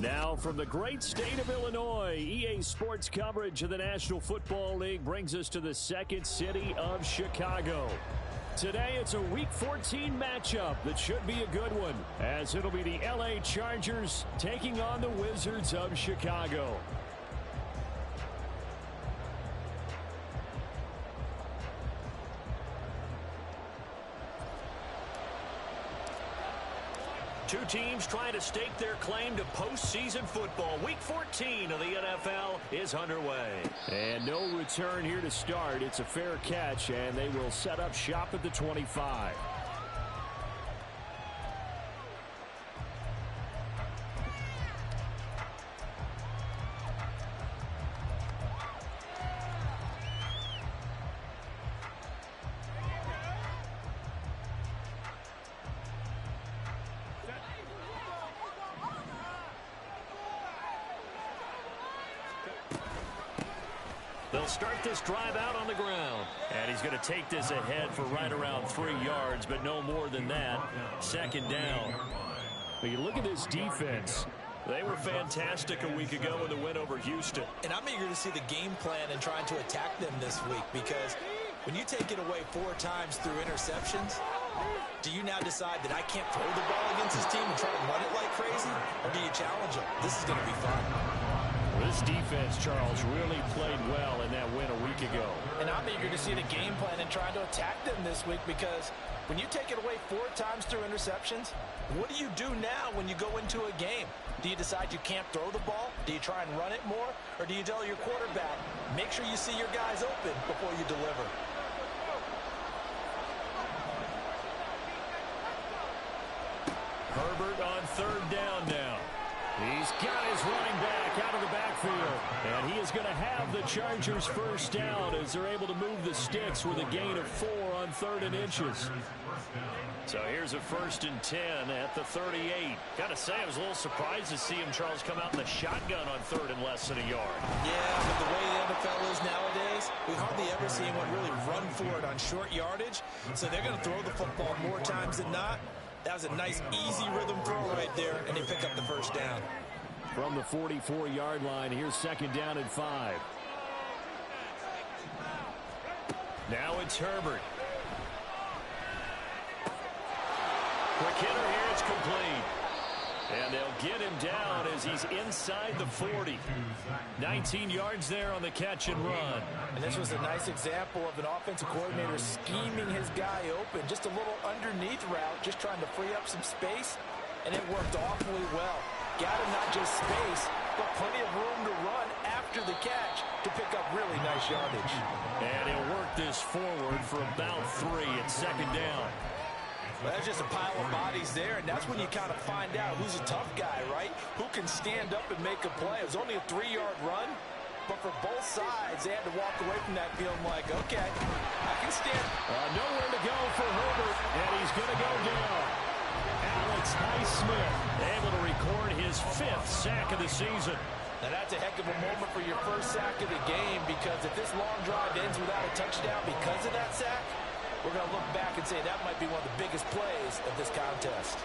Now from the great state of Illinois, EA Sports coverage of the National Football League brings us to the second city of Chicago. Today it's a Week 14 matchup that should be a good one, as it'll be the LA Chargers taking on the Wizards of Chicago. Two teams trying to stake their claim to postseason football. Week 14 of the NFL is underway. And no return here to start. It's a fair catch, and they will set up shop at the 25. They'll start this drive out on the ground. And he's going to take this ahead for right around 3 yards, but no more than that. Second down. But you look at this defense. They were fantastic a week ago in the win over Houston. And I'm eager to see the game plan and trying to attack them this week, because when you take it away 4 times through interceptions, do you now decide that I can't throw the ball against this team and try to run it like crazy? Or do you challenge them? This is going to be fun. This defense, Charles, really played well in that win a week ago. And I'm eager to see the game plan and trying to attack them this week, because when you take it away 4 times through interceptions, what do you do now when you go into a game? Do you decide you can't throw the ball? Do you try and run it more? Or do you tell your quarterback, make sure you see your guys open before you deliver? Herbert on third down now. He's got his running back out of the backfield. And he is going to have the Chargers first down as they're able to move the sticks with a gain of 4 on 3rd and inches. So here's a 1st and 10 at the 38. Got to say, I was a little surprised to see him, Charles, come out in the shotgun on 3rd and less than a yard. Yeah, but the way the NFL is nowadays, we hardly ever see anyone really run for it on short yardage. So they're going to throw the football more times than not. That was a nice, easy rhythm throw right there, and they pick up the first down. From the 44-yard line, here's 2nd down and 5. Now it's Herbert. Quick hitter here, it's complete. And they'll get him down as he's inside the 40. 19 yards there on the catch and run. And this was a nice example of an offensive coordinator scheming his guy open. Just a little underneath route, just trying to free up some space. And it worked awfully well. Got him not just space, but plenty of room to run after the catch to pick up really nice yardage. And he'll work this forward for about 3 at 2nd down. Well, that's just a pile of bodies there, and that's when you kind of find out who's a tough guy, right? Who can stand up and make a play. It was only a 3-yard run, but for both sides, they had to walk away from that feeling like, okay, I can stand. Nowhere to go for Herbert, and he's going to go down. Alex Highsmith able to record his 5th sack of the season. Now that's a heck of a moment for your first sack of the game, because if this long drive ends without a touchdown because of that sack, we're going to look back and say that might be one of the biggest plays of this contest.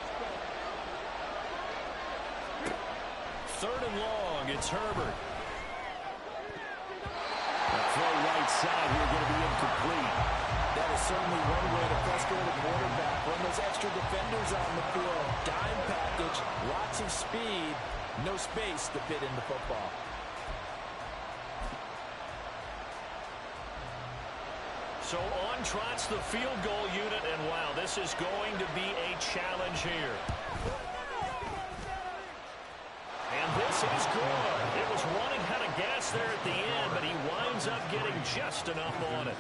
3rd and long, it's Herbert. The throw right side here going to be incomplete. That is certainly one way to frustrate a quarterback. Run those extra defenders on the field. Dime package, lots of speed, no space to fit in the football. So on trots the field goal unit, and wow, this is going to be a challenge here. And this is good. It was running out of gas there at the end, but he winds up getting just enough on it.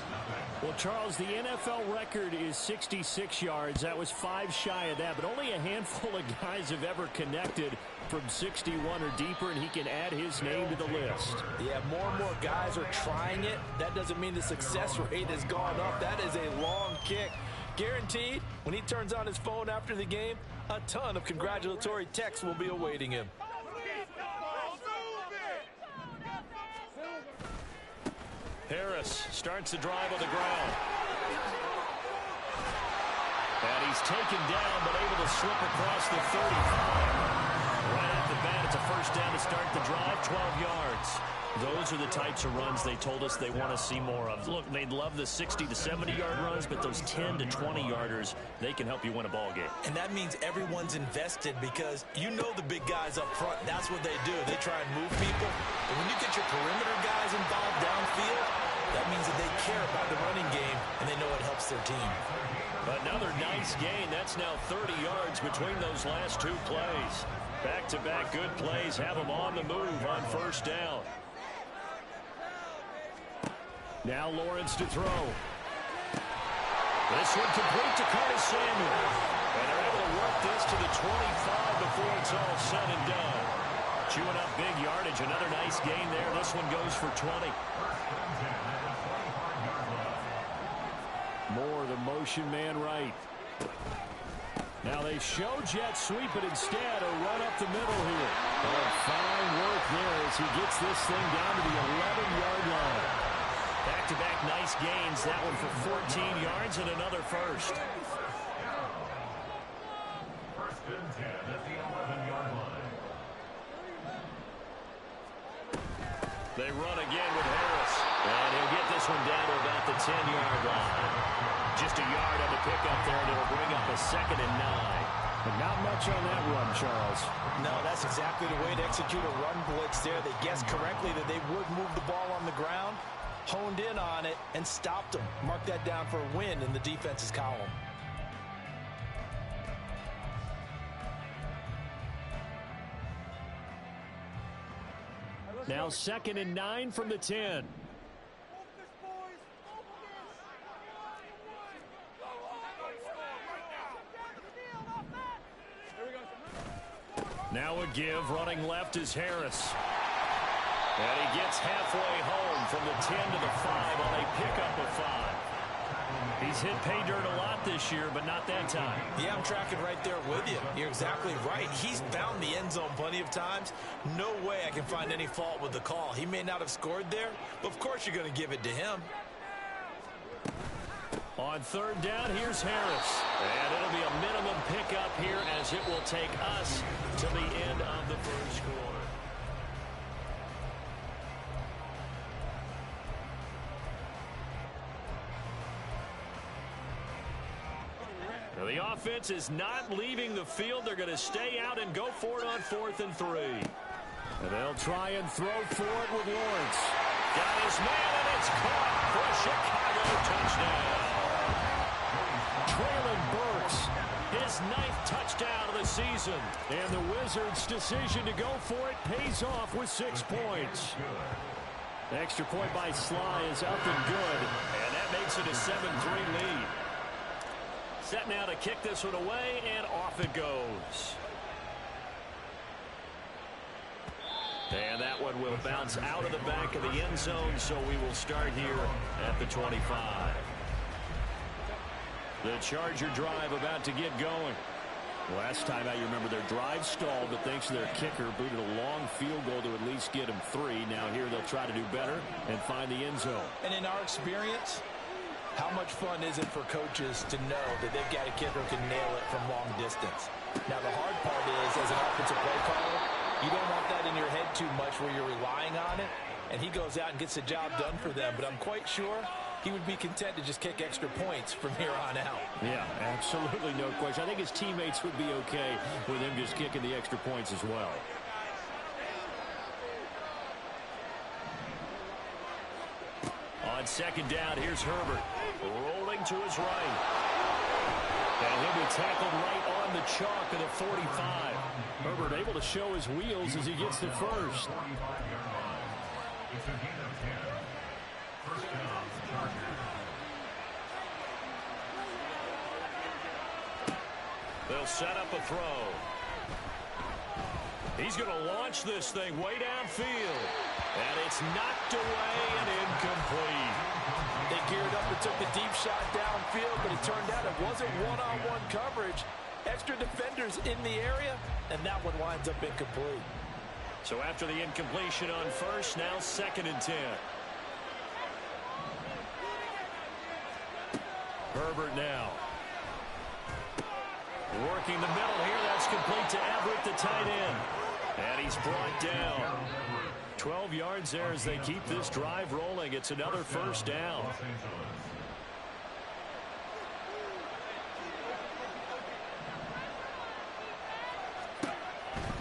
Well, Charles, the NFL record is 66 yards. That was 5 shy of that, but only a handful of guys have ever connected from 61 or deeper, and he can add his name to the list. Yeah, more and more guys are trying it. That doesn't mean the success rate has gone up. That is a long kick. Guaranteed, when he turns on his phone after the game, a ton of congratulatory texts will be awaiting him. Harris starts the drive on the ground. And he's taken down, but able to slip across the 35. Right at the bat, it's a 1st 12 yards. Those are the types of runs they told us they want to see more of. Look, they'd love the 60 to 70-yard runs, but those 10 to 20-yarders, they can help you win a ball game. And that means everyone's invested because you know the big guys up front. That's what they do. They try and move people. But when you get your perimeter guys involved downfield, that means that they care about the running game, and they know it helps their team. Another nice gain. That's now 30 yards between those last two plays. Back-to-back good plays have them on the move on first down. Now Lawrence to throw. This one complete to Curtis Samuel. And they're able to work this to the 25 before it's all said and done. Chewing up big yardage. Another nice gain there. This one goes for 20. More the motion man right. Now they show jet sweep, but instead a run up the middle here. Oh, fine work there as he gets this thing down to the 11-yard line. Back-to-back nice gains. That one for 14 yards and another first. First and 10 at the 11-yard line. They run again with Harris. And he'll get this one down to about the 10-yard line. Just a yard on the pickup there, and it'll bring up a 2nd and 9. But not much on that run, Charles. No, that's exactly the way to execute a run blitz there. They guessed correctly that they would move the ball on the ground, honed in on it, and stopped them. Mark that down for a win in the defense's column. Now 2nd and 9 from the 10. Now a give, running left is Harris. And he gets halfway home from the 10 to the 5 on a pickup of 5. He's hit pay dirt a lot this year, but not that time. Yeah, I'm tracking right there with you. You're exactly right. He's found the end zone plenty of times. No way I can find any fault with the call. He may not have scored there, but of course you're going to give it to him. On 3rd down, here's Harris. And it'll be a minimum pickup here as it will take us to the end of the first quarter. Now the offense is not leaving the field. They're going to stay out and go for it on 4th and 3. And they'll try and throw for it with Lawrence. Got his man, and it's caught for a Chicago touchdown. Traylon Burks, his 9th touchdown of the season. And the Wizards' decision to go for it pays off with 6 points. The extra point by Sly is up and good. And that makes it a 7-3 lead. Set now to kick this one away, and off it goes. And that one will bounce out of the back of the end zone, so we will start here at the 25. The Charger drive about to get going. Last time out, you remember their drive stalled, but thanks to their kicker, booted a long field goal to at least get them 3. Now here they'll try to do better and find the end zone. And in our experience, how much fun is it for coaches to know that they've got a kicker who can nail it from long distance? Now, the hard part is, as an offensive play caller, you don't want that in your head too much where you're relying on it, and he goes out and gets the job done for them. But I'm quite sure he would be content to just kick extra points from here on out. Yeah, absolutely no question. I think his teammates would be okay with him just kicking the extra points as well. On 2nd down, here's Herbert. Rolling to his right. And he'll be tackled right on the chalk of the 45. Herbert able to show his wheels as he gets the first. They'll set up a throw. He's going to launch this thing way downfield. And it's knocked away and incomplete. They geared up and took the deep shot downfield, but it turned out it wasn't one-on-one coverage. Extra defenders in the area, and that one winds up incomplete. So after the incompletion on first, now 2nd and 10. Herbert now. Working the middle here. That's complete to Everett, the tight end. And he's brought down. 12 yards there as they keep this drive rolling. It's another first down.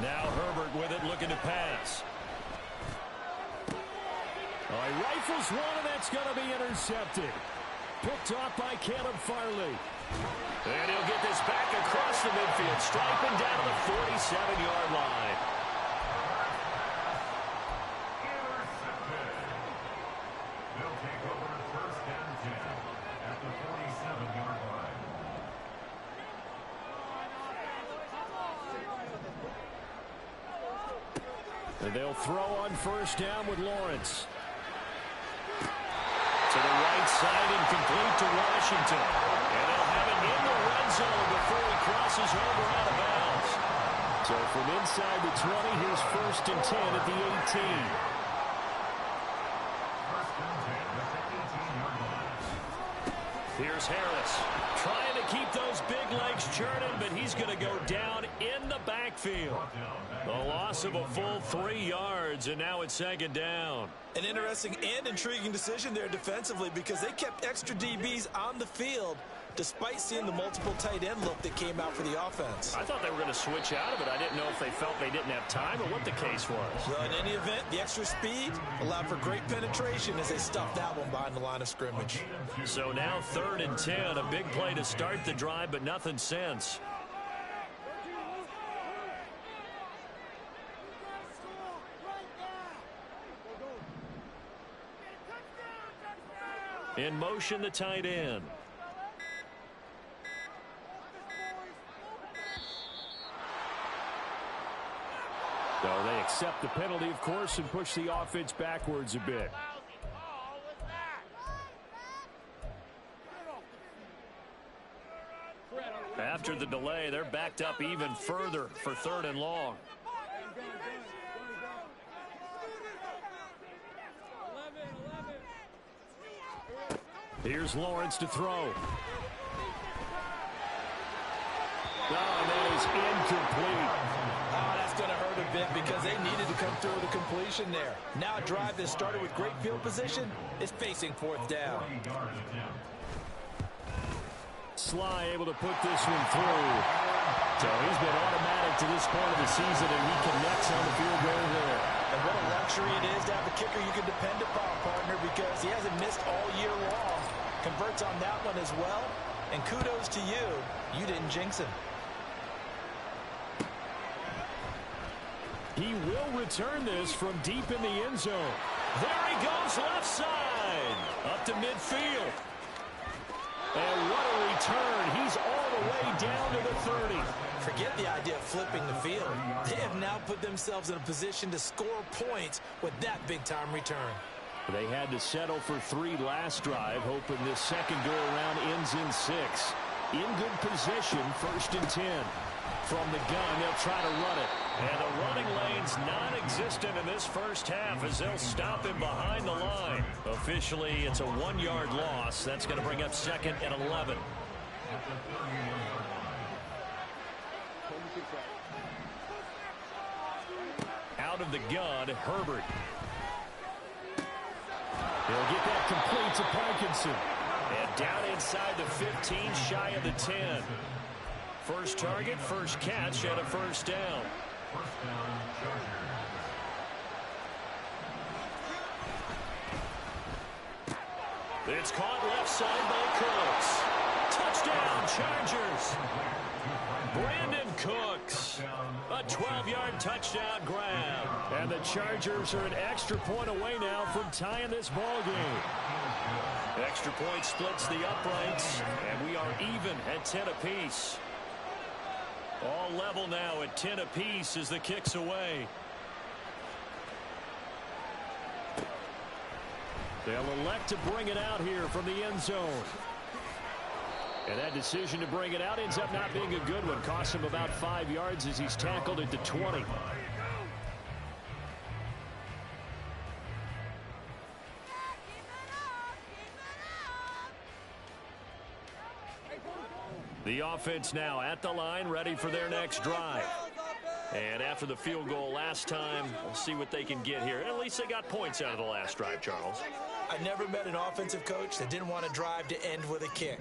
Now Herbert with it, looking to pass. Oh, he rifles one, and that's going to be intercepted. Picked off by Caleb Farley. And he'll get this back across the midfield, striping down to the 47-yard line. They'll take over first and 10 at the 47-yard line. And they'll throw on first down with Lawrence. To the right side and complete to Washington. And they'll have it in the red zone before he crosses over out of bounds. So from inside the 20, here's first and 10 at the 18. First and 10 at the 18-yard line. Here's Harris trying to keep those big legs churning, but he's going to go down in the backfield. A loss of a full 3 yards, and now it's second down. An interesting and intriguing decision there defensively because they kept extra DBs on the field despite seeing the multiple tight end look that came out for the offense. I thought they were going to switch out of it. I didn't know if they felt they didn't have time or what the case was. Well, in any event, the extra speed allowed for great penetration as they stuffed that one behind the line of scrimmage. So now third and 10, a big play to start the drive, but nothing since. In motion, the tight end. So they accept the penalty, of course, and push the offense backwards a bit. After the delay, they're backed up even further for third and long. Here's Lawrence to throw. Oh, and that is incomplete. Oh, that's going to hurt a bit because they needed to come through with a completion there. Now a drive that started with great field position is facing fourth down. Sly able to put this one through. So he's been automatic to this point of the season, and he connects on the field goal there. And what a luxury it is to have a kicker you can depend upon, partner, because he hasn't missed all year long. Converts on that one as well. And kudos to you. You didn't jinx him. He will return this from deep in the end zone. There he goes, left side. Up to midfield. And what a return. He's all the way down to the 30. Forget the idea of flipping the field. They have now put themselves in a position to score points with that big-time return. They had to settle for 3 last drive, hoping this second go-around ends in 6. In good position, first and 10. From the gun, they'll try to run it. And the running lane's non-existent in this first half as they'll stop him behind the line. Officially, it's a 1-yard loss. That's going to bring up second and 11. Out of the gun, Herbert. He'll get that complete to Parkinson. And down inside the 15, shy of the 10. First target, first catch, and a first down. First down, Chargers. It's caught left side by Cooks. Touchdown, Chargers. Brandon Cooks. A 12-yard touchdown grab. And the Chargers are an extra point away now from tying this ball game. Extra point splits the uprights, and we are even at 10 apiece. All level now at 10 apiece as the kick's away. They'll elect to bring it out here from the end zone. And that decision to bring it out ends up not being a good one. Costs him about 5 yards as he's tackled at the 20. The offense now at the line, ready for their next drive. And after the field goal last time, we'll see what they can get here. At least they got points out of the last drive, Charles. I never met an offensive coach that didn't want to drive to end with a kick.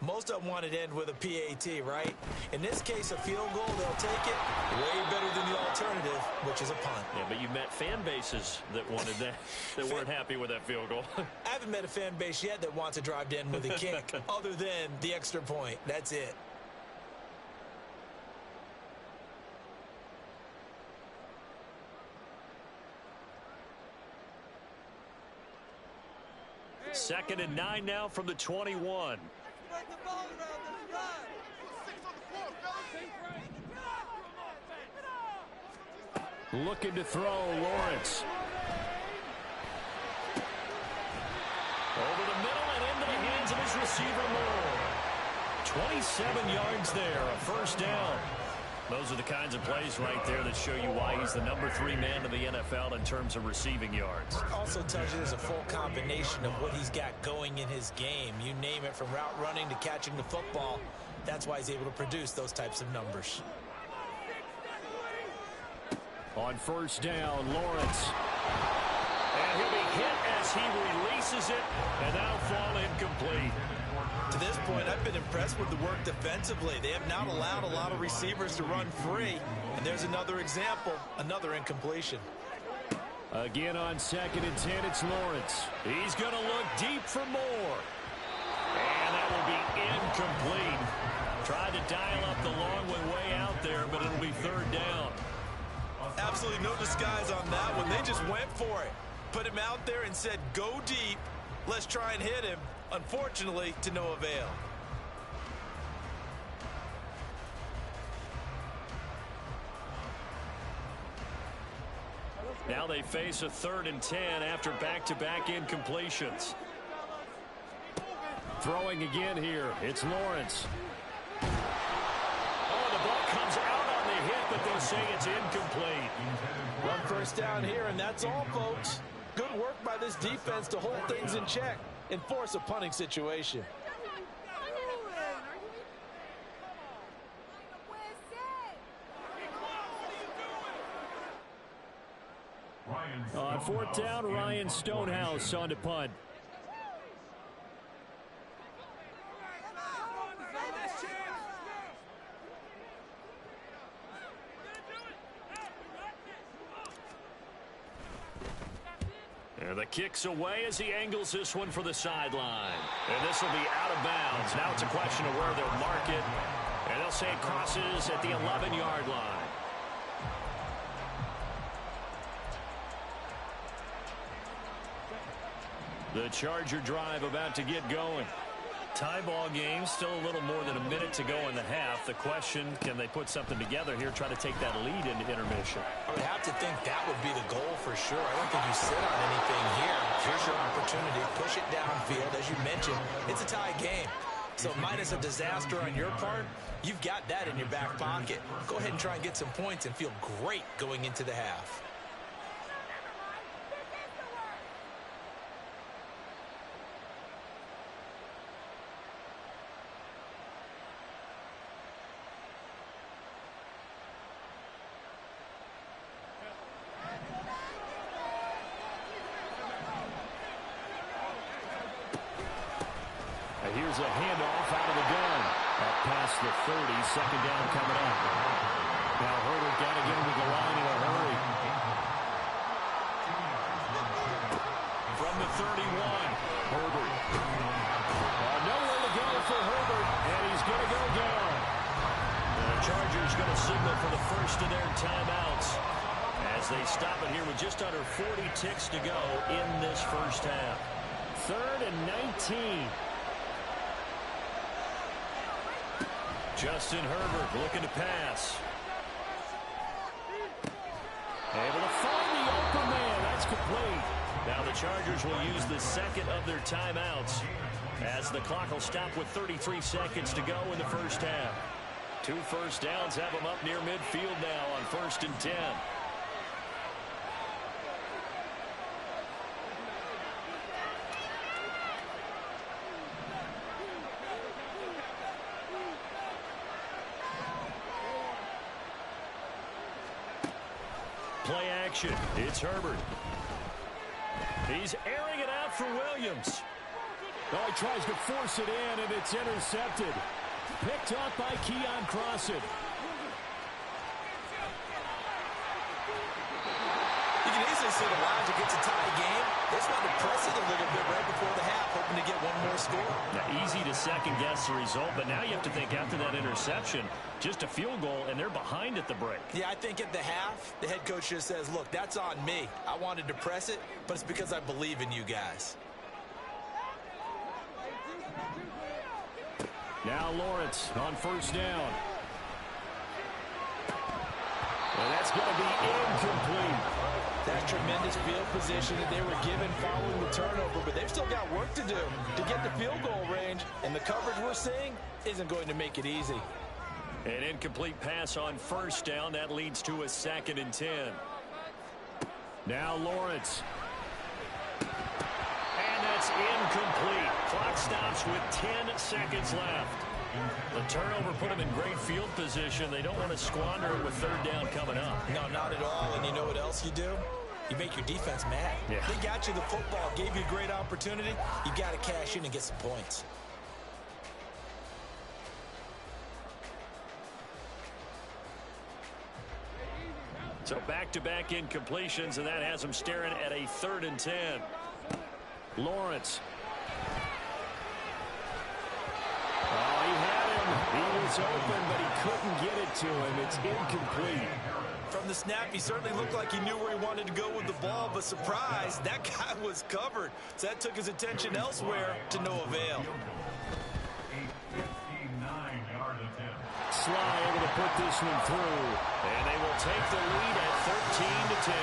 Most of them wanted to end with a PAT, right? In this case, a field goal, they'll take it way better than the alternative, which is a punt. Yeah, but you met fan bases that wanted that, that weren't happy with that field goal. I haven't met a fan base yet that wants to drive to end with a kick, other than the extra point. That's it. Second and 9 now from the 21. Looking to throw, Lawrence. Over the middle and into the hands of his receiver, Moore. 27 yards there, a first down. Those are the kinds of plays right there that show you why he's the number 3 man in the NFL in terms of receiving yards. Also tells you there's a full combination of what he's got going in his game. You name it, from route running to catching the football. That's why he's able to produce those types of numbers. On first down, Lawrence. And he'll be hit as he releases it, and that'll fall incomplete. To this point, I've been impressed with the work defensively. They have not allowed a lot of receivers to run free. And there's another example, another incompletion. Again on second and 10, it's Lawrence. He's going to look deep for more. And that will be incomplete. Tried to dial up the long one way out there, but it'll be third down. Absolutely no disguise on that one. They just went for it. Put him out there and said, go deep. Let's try and hit him. Unfortunately, to no avail. Now they face a third and 10 after back-to-back incompletions. Throwing again here. It's Lawrence. Oh, the ball comes out on the hit, but they'll say it's incomplete. One first down here, and that's all, folks. Good work by this defense to hold things in check and force a punting situation. On fourth down, Ryan Stonehouse on to punt. And the kick's away as he angles this one for the sideline. And this will be out of bounds. Now it's a question of where they'll mark it. And they'll say it crosses at the 11-yard line. The Charger drive about to get going. Tie ball game, still a little more than a minute to go in the half. The question, can they put something together here, try to take that lead into intermission? I would have to think that would be the goal for sure. I don't think you sit on anything here. Here's your opportunity. Push it downfield. As you mentioned, it's a tie game. So minus a disaster on your part, you've got that in your back pocket. Go ahead and try and get some points and feel great going into the half. Here's a handoff out of the gun. Up past the 30, second down coming up. Now Herbert got to get him to the line in a hurry. From the 31, Herbert. Nowhere to go for Herbert, and he's going to go down. And the Chargers going to signal for the first of their timeouts as they stop it here with just under 40 ticks to go in this first half. Third and 19. Justin Herbert looking to pass. Able to find the open man. That's complete. Now the Chargers will use the second of their timeouts as the clock will stop with 33 seconds to go in the first half. 2 first downs have them up near midfield now on first and 10. Play action. It's Herbert. He's airing it out for Williams. Oh, he tries to force it in, and it's intercepted. Picked up by Keon Crossan. You can easily see the Lions are gets a tie game. They just wanted to press it a little bit right before the half, hoping to get one more score. Now, easy to second-guess the result, but now you have to think after that interception, just a field goal, and they're behind at the break. Yeah, I think at the half, the head coach just says, look, that's on me. I wanted to press it, but it's because I believe in you guys. Now Lawrence on first down. And that's going to be incomplete. That's tremendous field position that they were given following the turnover, but they've still got work to do to get the field goal range, and the coverage we're seeing isn't going to make it easy. An incomplete pass on first down. That leads to a 2nd and 10. Now Lawrence. And that's incomplete. Clock stops with 10 seconds left. The turnover put them in great field position. They don't want to squander it with 3rd down coming up. No, not at all. And you know what else you do? You make your defense mad. Yeah. They got you the football, gave you a great opportunity. You got to cash in and get some points. So back-to-back incompletions, and that has them staring at a 3rd and 10. Lawrence. Oh, he had him. He was open, but he couldn't get it to him. It's incomplete. From the snap, he certainly looked like he knew where he wanted to go with the ball, but surprise, that guy was covered. So that took his attention elsewhere to no avail. A 59-yard attempt. Sly able to put this one through, and they will take the lead at 13-10.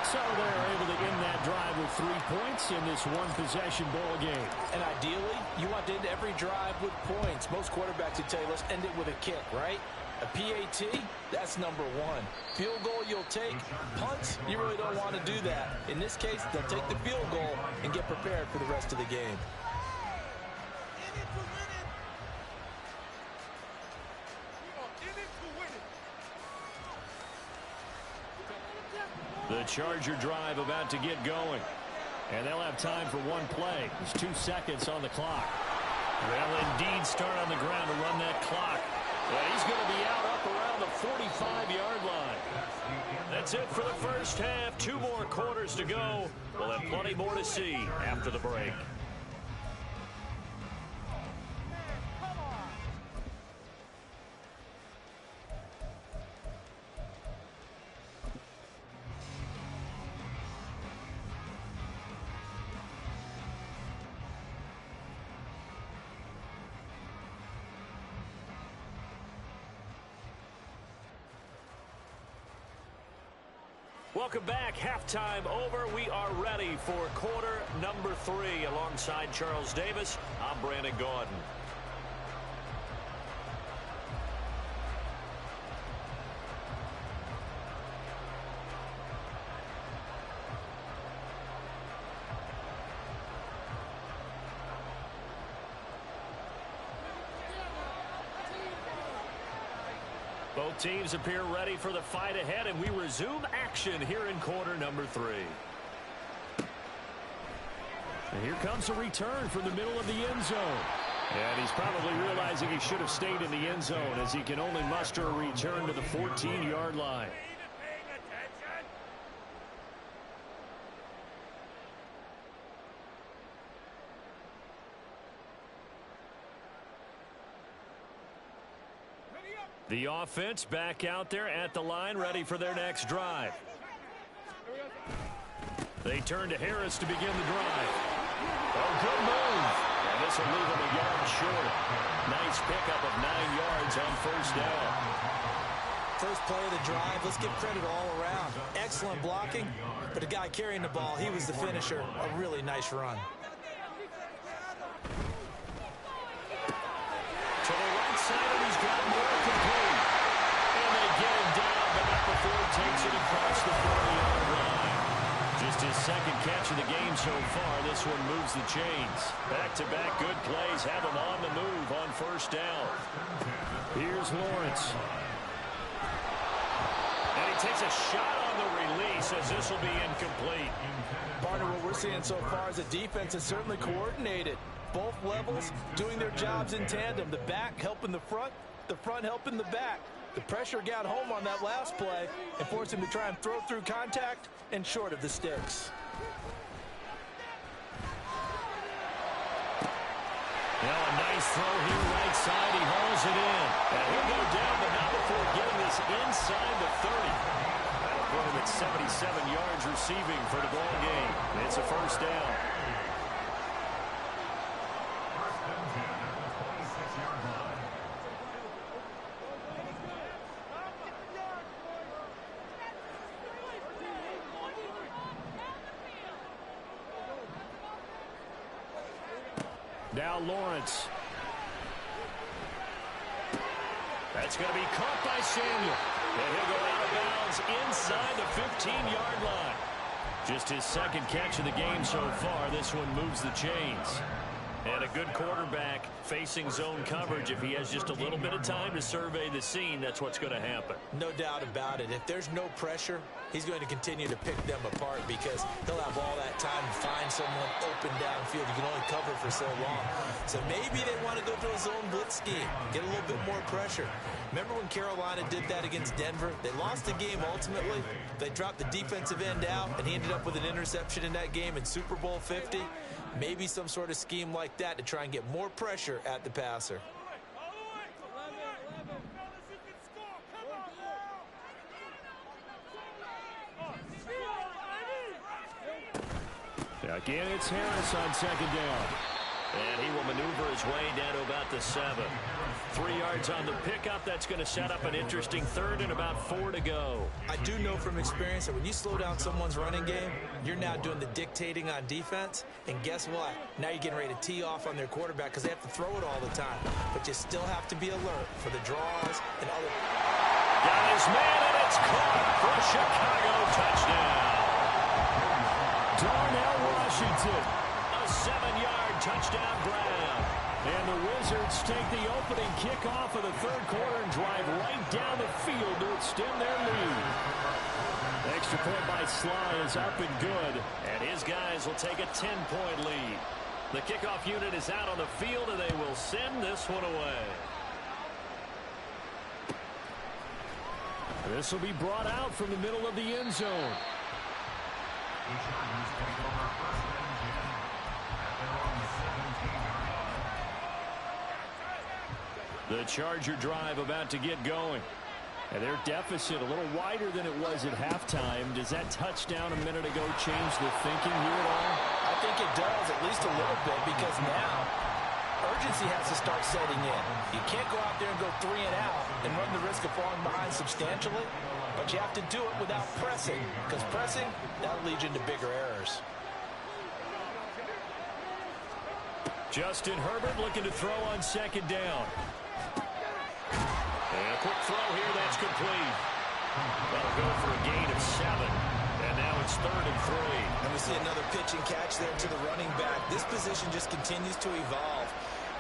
So they're able to end that drive with 3 points in this one-possession ball game. And ideally, you want to end every drive with points. Most quarterbacks would tell you, let's end it with a kick, right? A PAT, that's number 1. Field goal you'll take. Punts, you really don't want to do that. In this case, they'll take the field goal and get prepared for the rest of the game. The Charger drive about to get going. And they'll have time for one play. There's 2 seconds on the clock. They'll indeed start on the ground to run that clock. And he's going to be out up around the 45-yard line. That's it for the first half. 2 more quarters to go. We'll have plenty more to see after the break. Welcome back. Halftime over. We are ready for quarter number 3. Alongside Charles Davis, I'm Brandon Gaudin. Both teams appear ready for the fight ahead, and we resume action here in quarter number 3. And here comes a return from the middle of the end zone. And he's probably realizing he should have stayed in the end zone as he can only muster a return to the 14-yard line. The offense back out there at the line, ready for their next drive. They turn to Harris to begin the drive. Oh, good move. And this will leave him a yard short. Nice pickup of 9 yards on first down. First play of the drive, let's give credit all around. Excellent blocking, but the guy carrying the ball, he was the finisher. A really nice run. To the right side, and he's got more complete. And they get him down, but not before he takes it across the 40-yard line. Just his second catch of the game so far. This one moves the chains. Back-to-back good plays have him on the move on first down. Here's Lawrence. And he takes a shot on the release as this will be incomplete. Partner, what we're seeing so far is the defense is certainly coordinated. Both levels doing their jobs in tandem. The back helping the front helping the back. The pressure got home on that last play and forced him to try and throw through contact and short of the sticks. Now a nice throw here right side. He hauls it in. And he'll go down, but not before getting this inside the 30. That'll put him at 77 yards receiving for the ball game. It's a first down. First and 10 at the 26-yard line. Now Lawrence. That's going to be caught by Samuel. And he'll go out of bounds inside the 15-yard line. Just his second catch of the game so far. This one moves the chains. And a good quarterback facing zone coverage. If he has just a little bit of time to survey the scene, that's what's going to happen. No doubt about it. If there's no pressure, he's going to continue to pick them apart because he'll have all that time to find someone open downfield. You can only cover for so long. So maybe they want to go to a zone blitz scheme, get a little bit more pressure. Remember when Carolina did that against Denver? They lost the game ultimately. They dropped the defensive end out, and he ended up with an interception in that game in Super Bowl 50. Maybe some sort of scheme like that to try and get more pressure at the passer. Again, it's Harris on second down. And he will maneuver his way down to about the 7. 3 yards on the pickup. That's going to set up an interesting third and about 4 to go. I do know from experience that when you slow down someone's running game, you're now doing the dictating on defense. And guess what? Now you're getting ready to tee off on their quarterback because they have to throw it all the time. But you still have to be alert for the draws and other. Got his man, and it's caught for a Chicago touchdown. Darnell Washington, a 7-yard touchdown grab. And the Wizards take the opening kickoff of the third quarter and drive right down the field to extend their lead. Extra point by Sly is up and good, and his guys will take a 10-point lead. The kickoff unit is out on the field, and they will send this one away. This will be brought out from the middle of the end zone. The Chargers take over first and 10 at their own 17-yard line. The Charger drive about to get going. And their deficit a little wider than it was at halftime. Does that touchdown a minute ago change the thinking here at all? I think it does, at least a little bit, because now urgency has to start setting in. You can't go out there and go 3 and out and run the risk of falling behind substantially, but you have to do it without pressing, because pressing, that'll lead you into bigger errors. Justin Herbert looking to throw on second down. And a quick throw here, that's complete. That'll go for a gain of 7. And now it's 3rd and 3. And we see another pitch and catch there to the running back. This position just continues to evolve.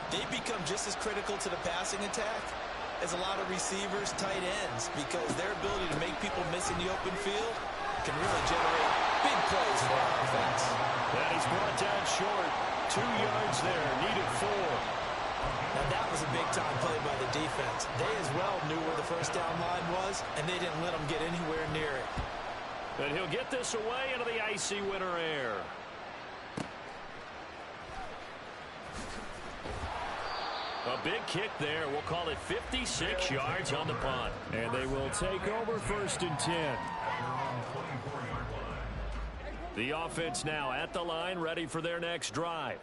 They become just as critical to the passing attack as a lot of receivers, tight ends, because their ability to make people miss in the open field can really generate big plays for our offense. And he's brought down short. 2 yards there, needed 4. Now that was a big-time play by the defense. They as well knew where the first down line was, and they didn't let them get anywhere near it. And he'll get this away into the icy winter air. A big kick there. We'll call it 56 yards on the punt. And they will take over 1st and 10. The offense now at the line, ready for their next drive.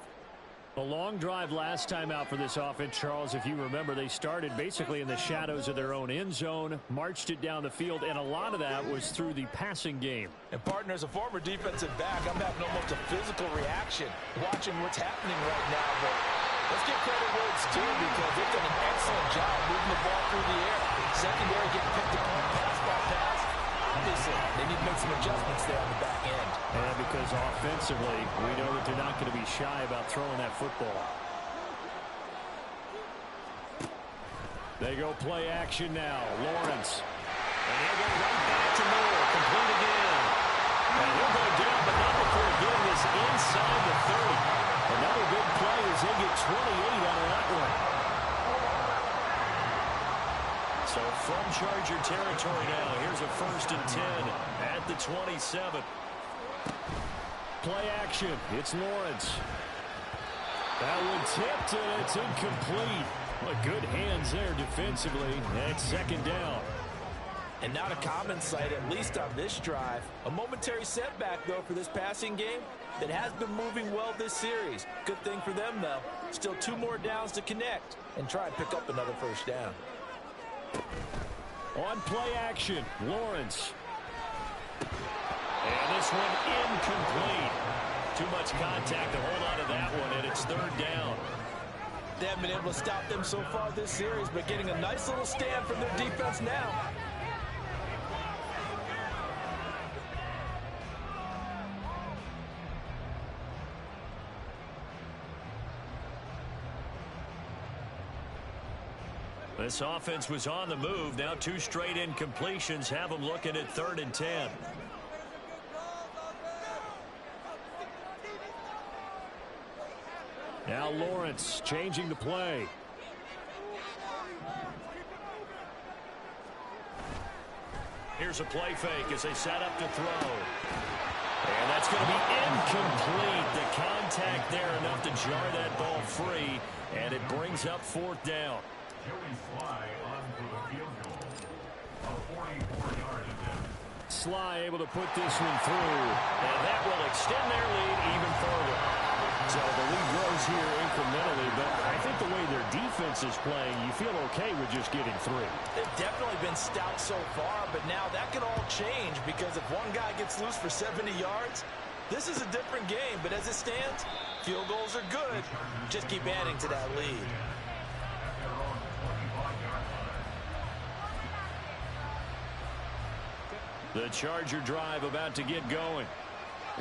A long drive last time out for this offense, Charles. If you remember, they started basically in the shadows of their own end zone, marched it down the field, and a lot of that was through the passing game. And partner, as a former defensive back, I'm having almost a physical reaction watching what's happening right now. But let's give credit where it's due, because they've done an excellent job moving the ball through the air. Secondary getting picked apart pass by pass. Obviously, they need to make some adjustments there on the back end. And because offensively, we know that they're not going to be shy about throwing that football. They go play action now. Lawrence. And he'll go right back to Moore. Complete again. And he'll go down, but not before getting this inside the 30. Another big play as they get 28 out of that one. So from Charger territory now, here's a 1st and 10 at the 27. Play action. It's Lawrence. That one tipped, and it's incomplete. Well, good hands there defensively. And 2nd down. And not a common sight, at least on this drive. A momentary setback, though, for this passing game that has been moving well this series. Good thing for them, though. Still 2 more downs to connect and try and pick up another 1st down. On play action, Lawrence. And this one incomplete. Too much contact to hold on to that one, and it's 3rd down. They haven't been able to stop them so far this series, but getting a nice little stand from their defense now. This offense was on the move. Now 2 straight incompletions have them looking at 3rd and 10. Now Lawrence changing the play. Here's a play fake as they set up to throw. And that's going to be incomplete. The contact there enough to jar that ball free. And it brings up 4th down. Joey Sly on for the field goal. A 44-yard attempt. Sly able to put this one through. And that will extend their lead even further. So the lead grows here incrementally, but I think the way their defense is playing, you feel okay with just getting 3. They've definitely been stout so far, but now that can all change because if one guy gets loose for 70 yards, this is a different game. But as it stands, field goals are good. Just keep adding to that lead. The Charger drive about to get going.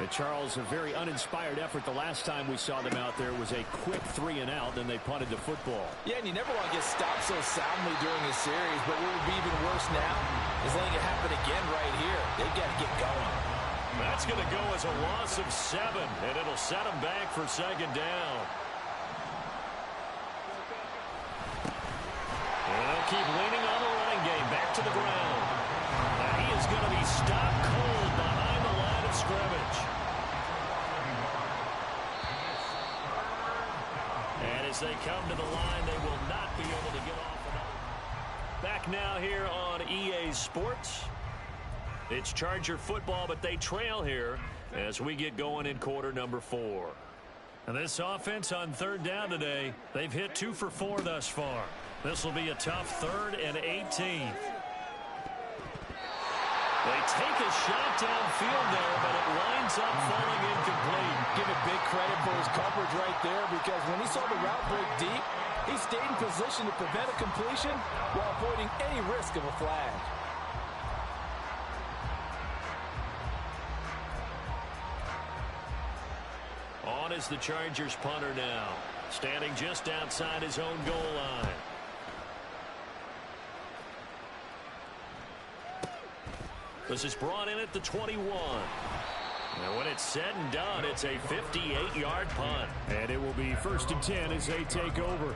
Charles, a very uninspired effort. The last time we saw them out there was a quick 3 and out, then they punted the football. Yeah, and you never want to get stopped so soundly during a series, but what would be even worse now is letting it happen again right here. They've got to get going. That's going to go as a loss of 7, and it'll set them back for 2nd down. And they'll keep leaning on the running game. Back to the ground. Now he is going to be stopped cold behind the line of scrimmage. And as they come to the line, they will not be able to get off another. Back now here on EA Sports. It's Charger football, but they trail here as we get going in quarter number 4. And this offense on 3rd down today, they've hit 2 for 4 thus far. This will be a tough 3rd and 18. They take a shot downfield there, but it winds up falling incomplete. Give it big credit for his coverage right there because when he saw the route break deep, he stayed in position to prevent a completion while avoiding any risk of a flag. On is the Chargers punter now, standing just outside his own goal line. This is brought in at the 21. And when it's said and done, it's a 58-yard punt. And it will be 1st and 10 as they take over.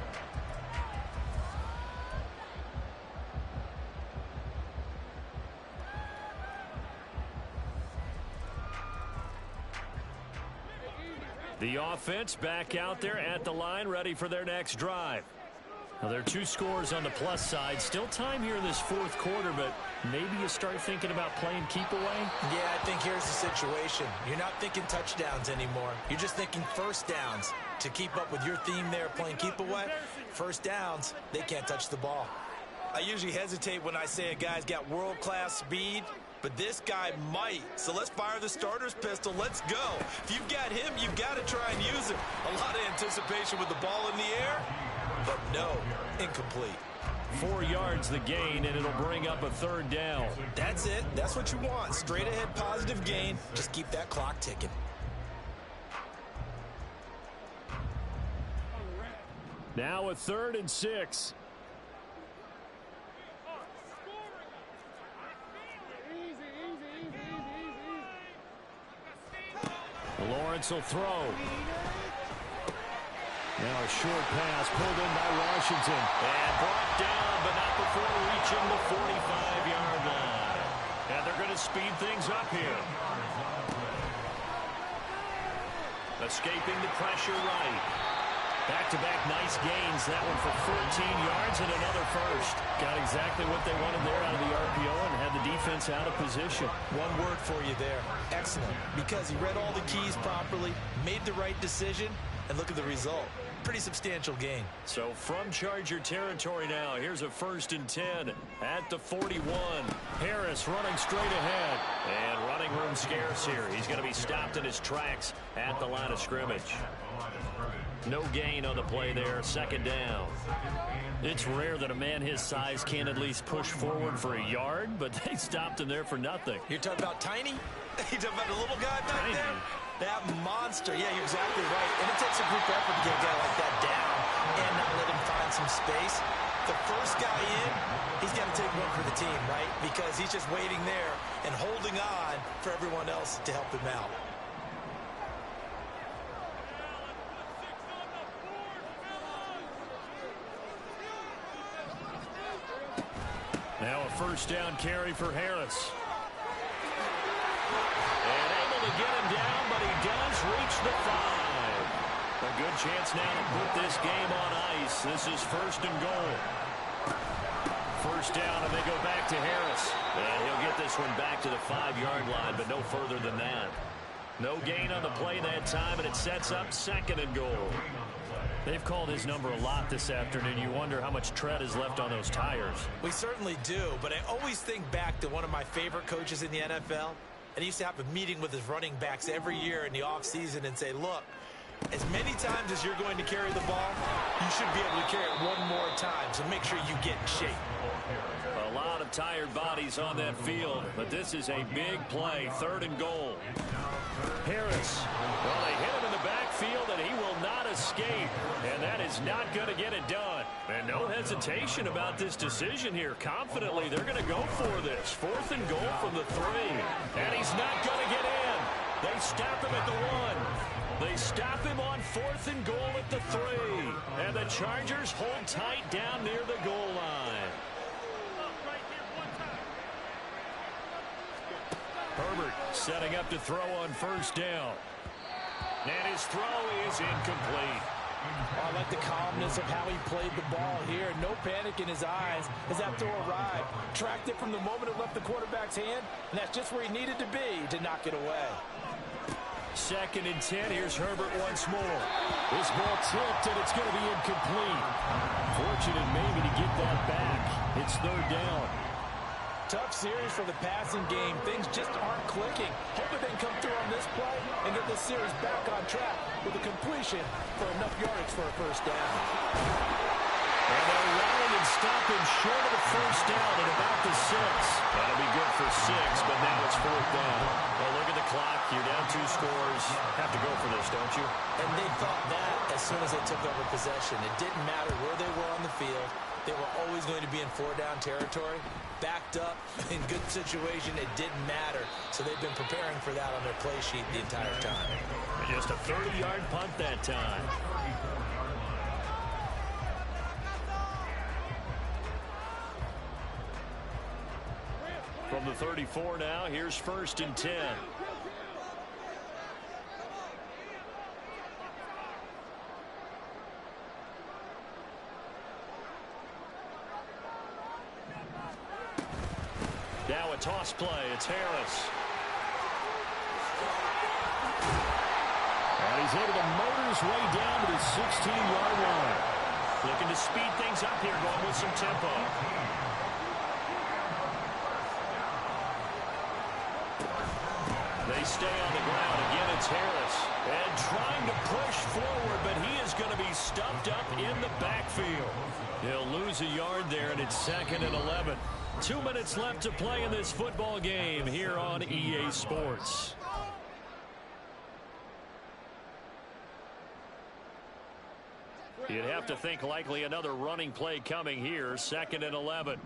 The offense back out there at the line, ready for their next drive. Now, there are 2 scores on the plus side. Still time here in this 4th quarter, but maybe you start thinking about playing keep away? Yeah, I think here's the situation. You're not thinking touchdowns anymore. You're just thinking 1st downs. To keep up with your theme there, playing keep away, 1st downs, they can't touch the ball. I usually hesitate when I say a guy's got world-class speed, but this guy might. So let's fire the starter's pistol. Let's go. If you've got him, you've got to try and use him. A lot of anticipation with the ball in the air, but no, incomplete. 4 yards the gain, and it'll bring up a 3rd down. That's it. That's what you want. Straight ahead positive gain. Just keep that clock ticking. Now a 3rd and 6. Lawrence will throw. Now a short pass pulled in by Washington. And brought down, but not before reaching the 45-yard line. And they're going to speed things up here. Escaping the pressure right. Back-to-back nice gains. That one for 14 yards and another first. Got exactly what they wanted there out of the RPO and had the defense out of position. One word for you there. Excellent. Because he read all the keys properly, made the right decision, and look at the result. Pretty substantial gain. So from Charger territory now, here's a 1st and 10 at the 41. Harris running straight ahead. And running room scarce here. He's going to be stopped in his tracks at the line of scrimmage. No gain on the play there. 2nd down. It's rare that a man his size can at least push forward for a yard, but they stopped him there for nothing. You're talking about tiny? You're talking about the little guy back Tiny. there? That monster. Yeah, you're exactly right. And it takes a group effort to get a guy like that down and not let him find some space. The first guy in, he's got to take one for the team, right? Because he's just waiting there and holding on for everyone else to help him out. Now a 1st down carry for Harris. And able to get him down, but he does reach the 5. A good chance now to put this game on ice. This is 1st and goal. 1st down, and they go back to Harris. And he'll get this one back to the 5-yard line, but no further than that. No gain on the play that time, and it sets up 2nd and goal. They've called his number a lot this afternoon. You wonder how much tread is left on those tires. We certainly do, but I always think back to one of my favorite coaches in the NFL. And he used to have a meeting with his running backs every year in the offseason and say, look, as many times as you're going to carry the ball, you should be able to carry it one more time, so make sure you get in shape. A lot of tired bodies on that field, but this is a big play. 3rd and goal. Harris. Well, they hit him in the backfield, and he will not escape. And that is not going to get it done. And no hesitation about this decision here. Confidently, they're going to go for this. 4th and goal from the 3. And he's not going to get in. They stop him at the 1. They stop him on 4th and goal at the 3. And the Chargers hold tight down near the goal line. Herbert setting up to throw on 1st down. And his throw is incomplete. I like the calmness of how he played the ball here. No panic in his eyes as that throw arrived. Tracked it from the moment it left the quarterback's hand, and that's just where he needed to be to knock it away. 2nd and 10. Here's Herbert once more. This ball tipped, and it's going to be incomplete. Fortunate maybe to get that back. It's 3rd down. Tough series for the passing game. Things just aren't clicking. Hoping they can come through on this play and get this series back on track with a completion for enough yardage for a 1st down. And they'll rally and stop him short of the 1st down at about the 6. That'll be good for 6, but now it's 4th down. Well, look at the clock. You're down 2 scores. Have to go for this, don't you? And they thought that as soon as they took over possession. It didn't matter where they were on the field. They were always going to be in 4-down territory. Backed up, in good situation, it didn't matter. So they've been preparing for that on their play sheet the entire time. And just a 30-yard punt that time. From the 34 now, here's 1st and 10. Now a toss play. It's Harris. And he's able to motor his way down to the 16-yard line. Looking to speed things up here, going with some tempo. They stay on the ground. Again, it's Harris. And trying to push forward, but he is going to be stuffed up in the backfield. He'll lose a yard there, and it's 2nd and 11. 2 minutes left to play in this football game here on EA Sports. You'd have to think likely another running play coming here. 2nd and 11.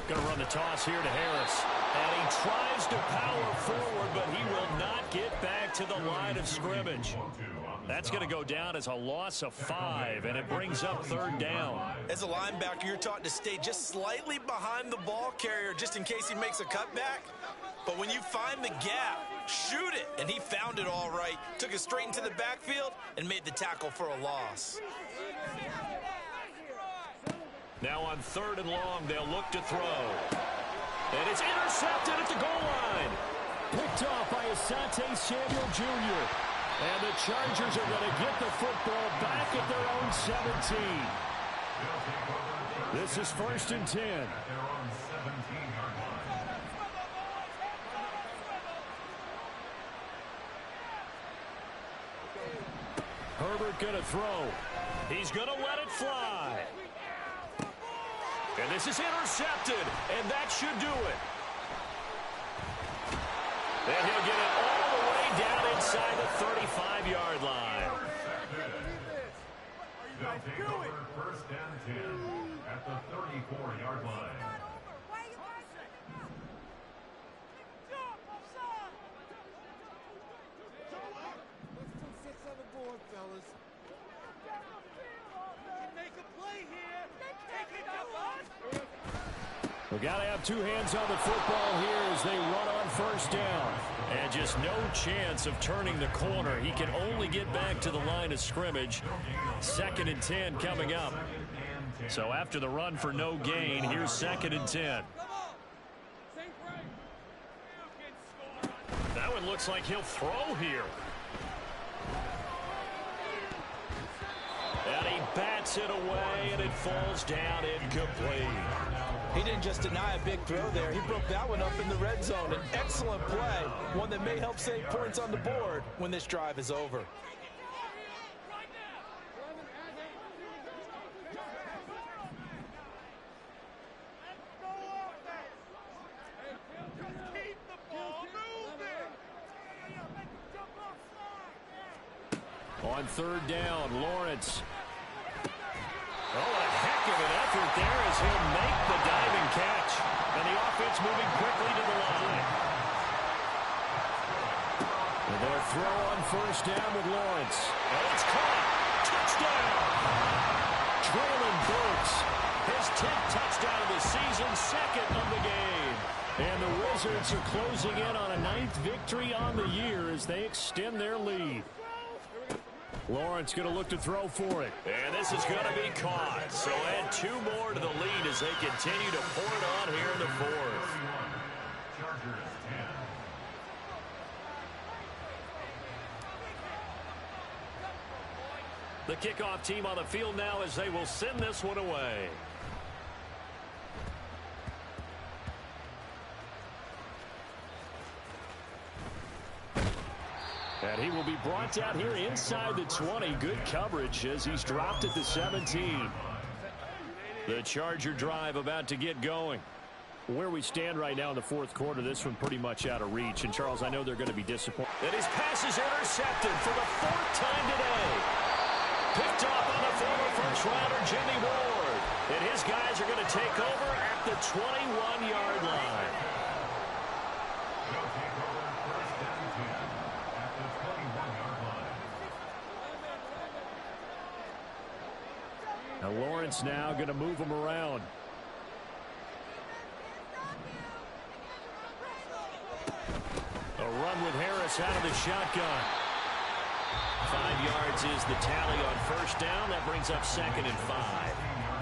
Going to run the toss here to Harris. And he tries to power forward, but he will not get back to the line of scrimmage. That's going to go down as a loss of 5, and it brings up 3rd down. As a linebacker, you're taught to stay just slightly behind the ball carrier just in case he makes a cutback. But when you find the gap, shoot it. And he found it all right. Took it straight into the backfield and made the tackle for a loss. Now on 3rd and long, they'll look to throw. And it's intercepted at the goal line. Picked off by Asante Samuel Jr. And the Chargers are going to get the football back at their own 17. This is 1st and 10. Herbert going to throw. He's going to let it fly. And this is intercepted, and that should do it. And he'll get it all the way down inside the 35-yard line. They'll take over 1st and 10 at the 34-yard line. We've got to have 2 hands on the football here as they run on 1st down. And just no chance of turning the corner. He can only get back to the line of scrimmage. 2nd and 10 coming up. So after the run for no gain, here's 2nd and 10. That one looks like he'll throw here. And he bats it away, and it falls down incomplete. He didn't just deny a big throw there. He broke that one up in the red zone. An excellent play, one that may help save points on the board when this drive is over. On 3rd down, Lawrence. Oh, a heck of an effort there as he'll make the diving catch. And the offense moving quickly to the line. And their throw on 1st down with Lawrence. And it's caught. Touchdown. Traylon Burks. His 10th touchdown of the season, 2nd of the game. And the Wizards are closing in on a 9th victory on the year as they extend their lead. Lawrence going to look to throw for it. And this is going to be caught. So add 2 more to the lead as they continue to pour it on here in the 4th. The kickoff team on the field now as they will send this one away. And he will be brought down here inside the 20. Good coverage as he's dropped at the 17. The Charger drive about to get going. Where we stand right now in the 4th quarter, this one pretty much out of reach. And, Charles, I know they're going to be disappointed. And his pass is intercepted for the 4th time today. Picked off on the former first-rounder, Jimmy Ward. And his guys are going to take over at the 21-yard line. Now Lawrence now going to move him around. A run with Harris out of the shotgun. 5 yards is the tally on 1st down. That brings up 2nd and 5.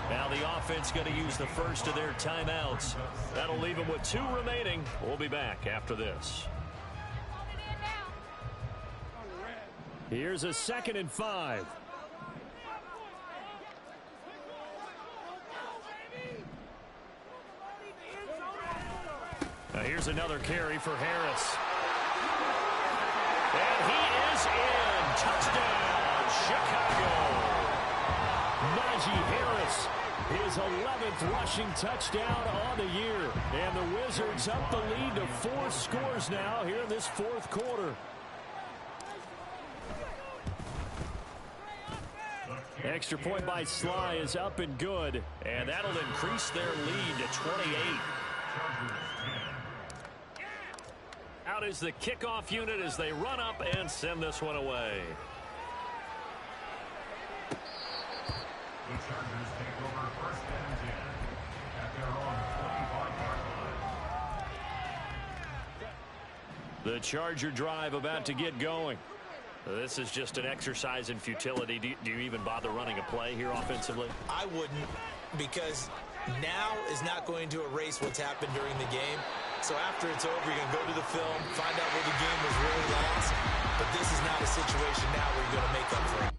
Now the offense going to use the first of their timeouts. That'll leave them with 2 remaining. We'll be back after this. Here's a 2nd and 5. Now here's another carry for Harris. And he is in. Touchdown, Chicago. Najee Harris, his 11th rushing touchdown on the year. And the Wizards up the lead to 4 scores now here in this 4th quarter. Extra point by Sly is up and good, and that'll increase their lead to 28. Out is the kickoff unit as they run up and send this one away. The Chargers take over first and 10 at their own 25-yard line. The Charger drive about to get going. This is just an exercise in futility. Do you even bother running a play here offensively? I wouldn't, because now is not going to erase what's happened during the game. So after it's over, you're going to go to the film, find out where the game was really lost. But this is not a situation now where you're going to make up for it.